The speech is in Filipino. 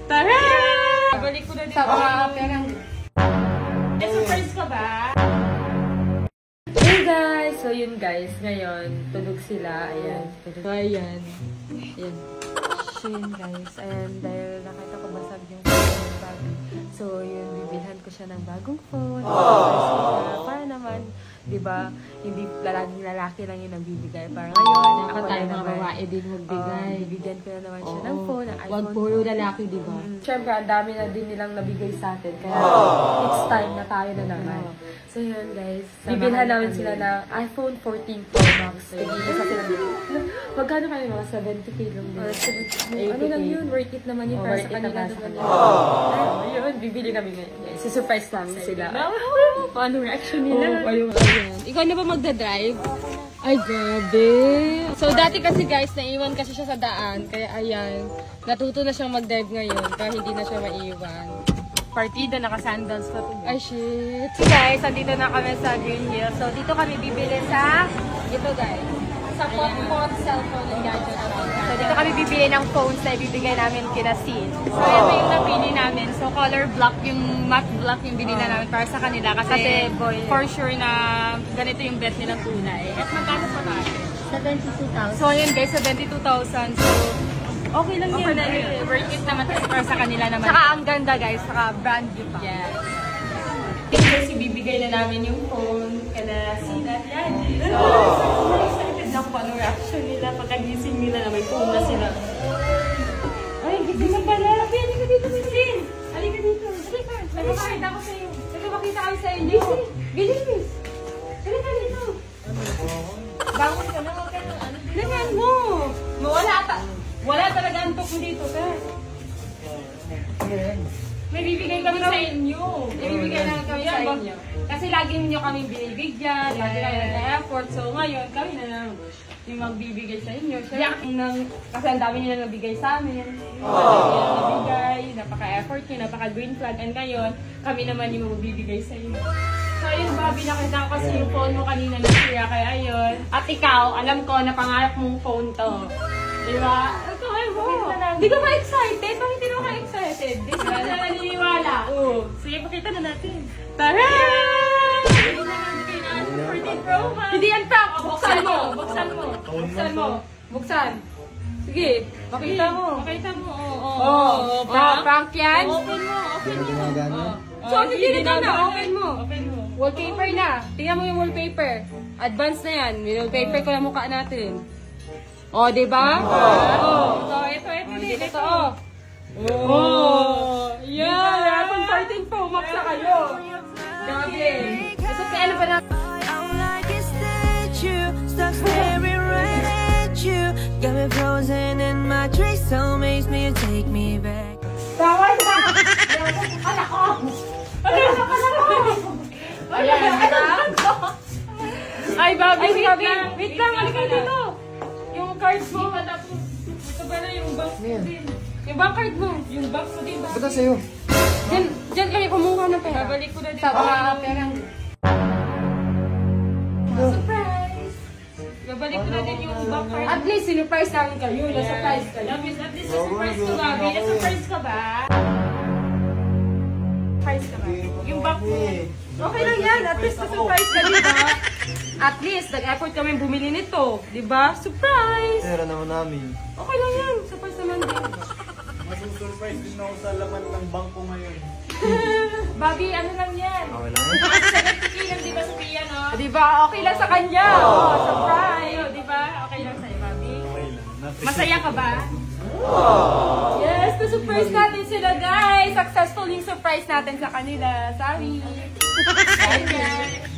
Tara! Balik ko na din. Surprise ka ba? Hey guys! So yun guys, ngayon, tulog sila. Ayan. Ayan. Ayan. So yun guys. Ayan, dahil nakita ko basag yung phone ng Bobby. So yun, bibilhan ko siya ng bagong phone. Para naman, di ba, hindi lalaki lang yun ang bibigay. Para ngayon, Dapat tayo mga babae din magbigay. Bibigyan ko na naman siya ng phone, ng iPhone. Wag puro lalaki, di ba? Siyempre, ang dami na din nilang nabigay sa atin. Kaya, it's time na tayo na naman. So, yun guys. Bibilhan namin sila ng iPhone 14 Pro Max. Isa sila dito. Magkano kayo? Mga 70k lang din. Ano lang yun? Worth it naman yun. Para sa kanila naman yun. Ayun, bibili kami ngayon. Susurprise namin sila. Ano reaction nila? Ikaw na ba magdadrive? Ay, grabe. So, dati kasi guys, naiwan kasi siya sa daan. Kaya ayan, natuto na siyang mag-drive ngayon. Kaya hindi na siya maiwan. Partida, naka-sandals pa to. Ay, shit. So guys, andito na kami sa Green Hill. So, dito kami bibili sa, ito guys, sa Pop cellphone and gadget. So, dito kami bibili ng phones na ibibigay namin kina Sin. So, ito yung napili namin. So, color black, yung matte black yung binili namin para sa kanila. Kasi for sure na ganito yung bet nilang kulay. At magkano pa tayo? 72,000. So, yun guys, 72,000. So, okay lang yan. Worth it naman para sa kanila naman. Saka ang ganda guys, saka brand new pa. Yes. Kasi bibigay na namin yung phone kada Sin at Yaji. So, excited na kung ano reaction nila pagkagising nila na may phone na sila. Ay, hindi na pala. Halika dito, Sin. Halika dito. Halika. Nagpapakita ko sa iyo. Nagpapakita kami sa inyo. Bilis. Halika dito. Bangon ka na. Huwag ka na. Ganyan mo. Wala talaga antok mo dito, sir. May bibigay kami sa inyo. May bibigay namin kami sa inyo. Kasi lagi ninyo kami binibigyan, lagi kayo nag-effort. So ngayon, kami na lang yung magbibigay sa inyo. Kasi ang dami nila nabigay sa amin. Ang dami nila nabigay, napaka-effort nyo, napaka-green flag. And ngayon, kami naman yung magbibigay sa inyo. So ayun, Bobby, nakita ko kasi yung phone mo kanina na siya. Kaya ayun. At ikaw, alam ko na pangarap mong phone to. Diba? Di ka ma-excited? Bakit hindi ka excited? Di sila na naniniwala. Sige, pakita na natin. Tara! Hindi yan prank. Buksan mo. Buksan. Sige, pakita mo. Prank yan? Open mo. So, sige dito na. Open mo. Wallpaper na. Tingnan mo yung wallpaper. Advance na yan. Wallpaper ko na mukha natin. Oh, diba? Ito. Yeah! iPhone 13 Pro Max na kayo. Grabe. Kasi ano pa na? Got me frozen in my dreams, so makes me take me back. Tawag na! Anak ko! Ay, Bobby, wait lang, halika dito. Yung cards mo, tapos ito ba na yung box mo din? Yung bank card mo, yung box mo din. Ba't sa'yo? Diyan kami kumuha ng pera. Babalik ko na din. Sa perang. Surprise! Babalik ko na din yung bank card. At least, sinurprise namin kayo. Na-surprise kayo. At least, surprise ko, Bobby. Na-surprise ka ba? Surprise ka ba? Yung bank mo. Okay lang yan. At least, na-surprise ka, diba? At least, nag-effort kami bumili nito. Diba? Surprise! Pera naman namin. Okay lang yan. Surprise naman din. Masusurprise din ako sa laman ng bangko ngayon. Bobby, ano lang yan? Okay lang? Kasi 70k lang, diba, Sophia, no? Diba? Okay lang sa kanya. Surprise! Diba? Okay lang sa'yo, Bobby. Okay lang. Masaya ka ba? Yes, na-surprise natin sila, guys. Successful yung surprise natin sa kanila. Sorry. Bye, guys.